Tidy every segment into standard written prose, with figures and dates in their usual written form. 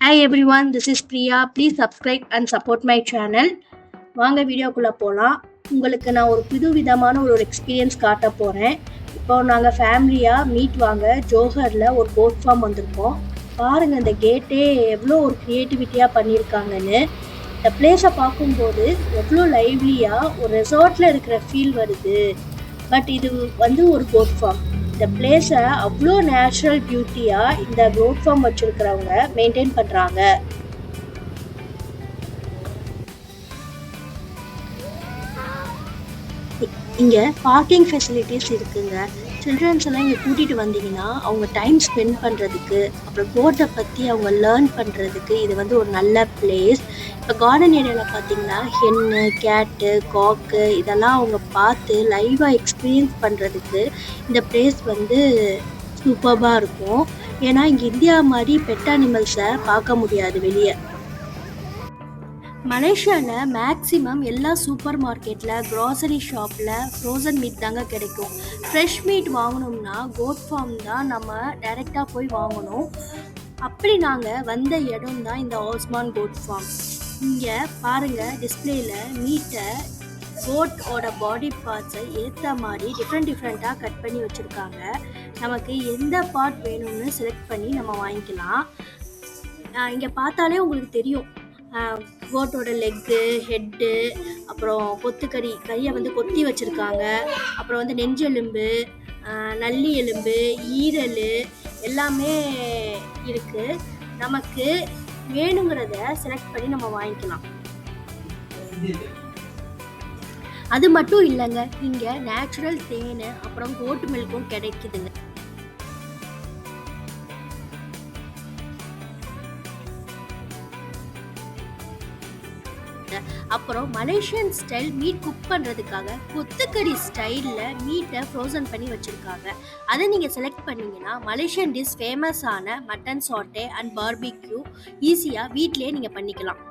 Hi everyone, this is Priya. Please subscribe and support my channel. வாங்க வீடியோக்குள்ளே போகலாம். உங்களுக்கு நான் ஒரு புது விதமான ஒரு எக்ஸ்பீரியன்ஸ் காட்ட போகிறேன். இப்போ நாங்கள் ஃபேமிலியாக மீட் வாங்க ஜோஹரில் ஒரு கோட் ஃபார்ம் வந்திருக்கோம். பாருங்கள் இந்த கேட்டே எவ்வளோ ஒரு க்ரியேட்டிவிட்டியாக பண்ணியிருக்காங்கன்னு. இந்த பிளேஸை பார்க்கும்போது எவ்வளோ லைவ்லியாக ஒரு ரெசார்ட்டில் இருக்கிற ஃபீல் வருது. பட் இது வந்து ஒரு கோட் ஃபார்ம். இந்த பிளேஸை அவ்வளோ நேச்சுரல் பியூட்டியாக இந்த கோட் ஃபார்ம் வச்சுருக்கிறவங்க மெயின்டைன் பண்ணுறாங்க. இங்கே பார்க்கிங் ஃபெசிலிட்டிஸ் இருக்குங்க. சில்ட்ரன்ஸ் எல்லாம் இங்கே கூட்டிகிட்டு வந்தீங்கன்னா அவங்க டைம் ஸ்பெண்ட் பண்ணுறதுக்கு, அப்புறம் கோட்டை பற்றி அவங்க லேர்ன் பண்ணுறதுக்கு இது வந்து ஒரு நல்ல பிளேஸ். இப்போ கார்டன் ஏரியாவில் பார்த்தீங்கன்னா ஹென்னு, கேட்டு, காக்கு இதெல்லாம் அவங்க பார்த்து லைவாக எக்ஸ்பீரியன்ஸ் பண்ணுறதுக்கு இந்த பிளேஸ் வந்து சூப்பராக இருக்கும். ஏன்னா இங்கே இந்தியா மாதிரி பெட் அனிமல்ஸை பார்க்க முடியாது வெளியே. மலேசியாவில் மேக்ஸிமம் எல்லா சூப்பர் மார்க்கெட்டில், க்ராசரி ஷாப்பில் ஃப்ரோசன் மீட் தாங்க கிடைக்கும். ஃப்ரெஷ் மீட் வாங்கணும்னா கோட் ஃபார்ம் தான் நம்ம டைரெக்டாக போய் வாங்கணும். அப்படி நாங்கள் வந்த இடம் தான் இந்த ஆஸ்மான் கோட் ஃபார்ம். இங்கே பாருங்கள், டிஸ்பிளேயில் மீட்டை கோட்டோட பாடி பார்ட்ஸை ஏற்ற மாதிரி டிஃப்ரெண்ட்டாக கட் பண்ணி வச்சுருக்காங்க. நமக்கு எந்த பார்ட் வேணும்னு செலக்ட் பண்ணி நம்ம வாங்கிக்கலாம். இங்கே பார்த்தாலே உங்களுக்கு தெரியும், கோட்டோட லெக்கு, ஹெட்டு, அப்புறம் கறியை வந்து கொத்தி வச்சுருக்காங்க. அப்புறம் வந்து நெஞ்செலும்பு, நல்லி எலும்பு, ஈரல் எல்லாமே இருக்குது. நமக்கு வேணுங்கிறத செலக்ட் பண்ணி நம்ம வாங்கிக்கலாம். அது மட்டும் இல்லைங்க, இங்கே நேச்சுரல் தேன் அப்புறம் கோட் மில்க்கும் கிடைக்குதுங்க. அப்புறம் மலேசியன் ஸ்டைல் மீட் குக் பண்ணுறதுக்காக கொத்துக்கறி ஸ்டைலில் மீட்டை ஃப்ரோசன் பண்ணி வச்சுருக்காங்க. அதை நீங்கள் செலக்ட் பண்ணிங்கன்னா மலேசியன் டிஷ் ஃபேமஸான மட்டன் சாட்டே அண்ட் பார்பிக்யூ ஈஸியாக வீட்டிலே நீங்கள் பண்ணிக்கலாம்.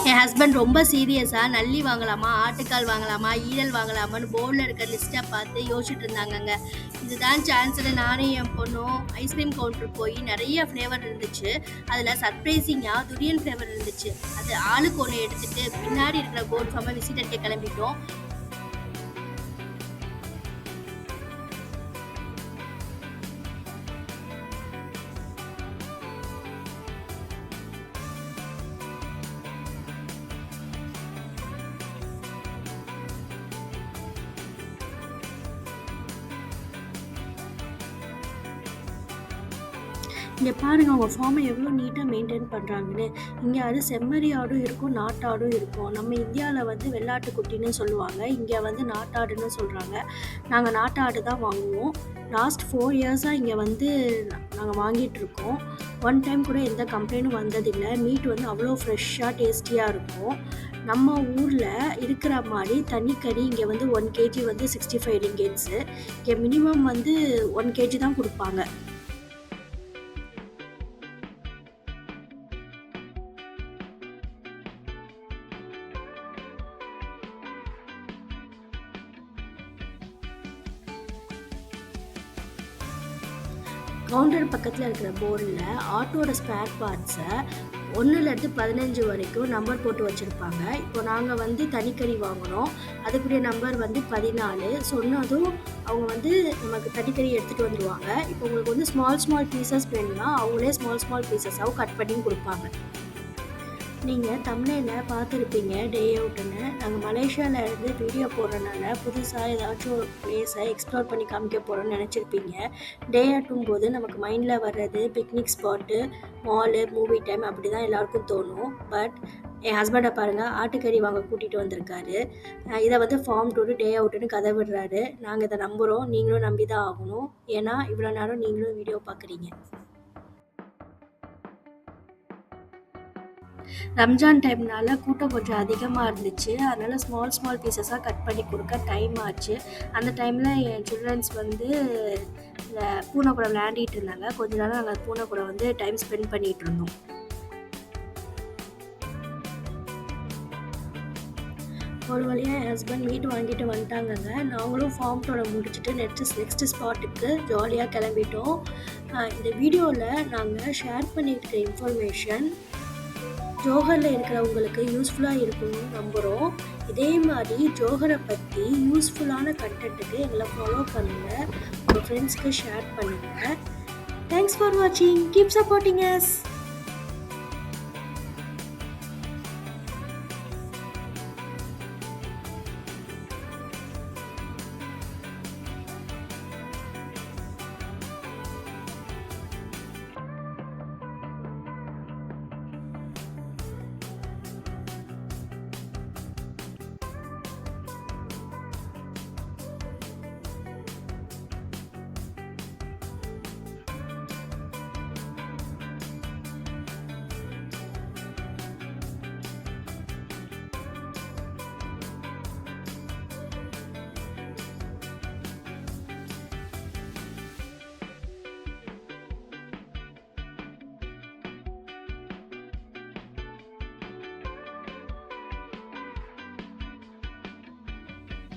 என் ஹஸ்பண்ட் ரொம்ப சீரியஸாக நல்லி வாங்கலாமா, ஆட்டுக்கால் வாங்கலாமா, ஈரல் வாங்கலாமான்னு போர்டில் இருக்க லிஸ்ட்டை பார்த்து யோசிச்சுட்டு இருந்தாங்கங்க. இதுதான் சான்ஸ்னு நானும் என் பொண்ணும் ஐஸ்கிரீம் கவுண்டர் போய் நிறைய ஃப்ளேவர் இருந்துச்சு. அதில் சர்ப்ரைசிங்காக துரியன் ஃப்ளேவர் இருந்துச்சு. அது ஆளுக்கு ஒன்று எடுத்துகிட்டு பின்னாடி இருக்கிற கோட் ஃபார்மை விசிட் அடிக்க கிளம்பிட்டோம். இங்கே பாருங்கள், அவங்க ஃபார்மை எவ்வளோ நீட்டாக மெயின்டைன் பண்ணுறாங்கன்னு. இங்கே அது செம்மறி ஆடும் இருக்கும், நாட்டாடும் இருக்கும். நம்ம இந்தியாவில் வந்து வெள்ளாட்டுக்குட்டின்னு சொல்லுவாங்க, இங்கே வந்து நாட்டாடுன்னு சொல்கிறாங்க. நாங்கள் நாட்டாடு தான் வாங்குவோம். லாஸ்ட் 4 இயர்ஸாக இங்கே வந்து நாங்கள் வாங்கிட்டுருக்கோம். ஒன் டைம் கூட எந்த கம்ப்ளைண்ட்டும் வந்ததில்லை. மீட் வந்து அவ்வளோ ஃப்ரெஷ்ஷாக டேஸ்டியாக இருக்கும். நம்ம ஊரில் இருக்கிற மாதிரி தனிக்கறி இங்கே வந்து 1 kg வந்து 65 ரிங்கேட்ஸு. இங்கே மினிமம் வந்து 1 kg தான் கொடுப்பாங்க. கவுண்டர் பக்கத்தில் இருக்கிற போர்டில் ஆட்டோட ஸ்பேர் பார்ட்ஸை 1லேருந்து 15 வரைக்கும் நம்பர் போட்டு வச்சுருப்பாங்க. இப்போ நாங்கள் வந்து தனிக்கறி வாங்கினோம், அதுக்குரிய நம்பர் வந்து 14. சொன்னதும் அவங்க வந்து நமக்கு தனிக்கறி எடுத்துகிட்டு வந்துடுவாங்க. இப்போ உங்களுக்கு வந்து ஸ்மால் பீசஸ் வேணும்னா அவங்களே ஸ்மால் பீசஸாகவும் கட் பண்ணி கொடுப்பாங்க. நீங்கள் தம்ப்நெயிலில் பார்த்துருப்பீங்க டே அவுட்டுன்னு. நாங்கள் மலேசியாவில் இருந்து வீடியோ போடுறதுனால புதுசாக ஏதாச்சும் ஒரு பிளேஸை எக்ஸ்ப்ளோர் பண்ணி காமிக்க போகிறோன்னு நினச்சிருப்பீங்க. டே அவுட்டும் போது நமக்கு மைண்டில் வர்றது picnic spot, mall, movie time அப்படி தான் எல்லாருக்கும் தோணும். பட் என் ஹஸ்பண்டை பாருங்கள், ஆட்டுக்கறி வாங்க கூட்டிகிட்டு வந்திருக்காரு. இதை வந்து ஃபார்ம் டூரு டே அவுட்டுன்னு கதை விடுறாரு. நாங்கள் இதை நம்புகிறோம், நீங்களும் நம்பி தான் ஆகணும். ஏன்னா இவ்வளோ நேரம் நீங்களும் வீடியோ பார்க்குறீங்க. ரம்ஜான் டைம்னால கூட்டம் கொஞ்சம் அதிகமாக இருந்துச்சு. அதனால் ஸ்மால் ஸ்மால் பீசஸாக கட் பண்ணி கொடுக்க டைம் ஆச்சு. அந்த டைமில் என் சில்ட்ரன்ஸ் வந்து இந்த பூனை கூட விளையாடிட்டு இருந்தாங்க. கொஞ்ச நேரம் நாங்கள் பூனை கூட வந்து டைம் ஸ்பெண்ட் பண்ணிகிட்டு இருந்தோம். ஒரு வழியாக என் ஹஸ்பண்ட் மீட் வாங்கிட்டு வந்துட்டாங்கங்க. நாங்களும் ஃபார்ம் டோட முடிச்சுட்டு நெக்ஸ்ட் ஸ்பாட்டுக்கு ஜாலியாக கிளம்பிட்டோம். இந்த வீடியோவில் நாங்கள் ஷேர் பண்ணியிருக்க இன்ஃபர்மேஷன் ஜோஹரில் இருக்கிறவங்களுக்கு யூஸ்ஃபுல்லாக இருக்கும்னு நம்புகிறோம். இதே மாதிரி ஜோஹரை பற்றி யூஸ்ஃபுல்லான கண்டென்ட்டுக்கு எங்களை ஃபாலோ பண்ணுங்கள், உங்கள் ஃப்ரெண்ட்ஸ்க்கு ஷேர் பண்ணுங்கள். தேங்க்ஸ் ஃபார் வாட்சிங். Keep supporting us.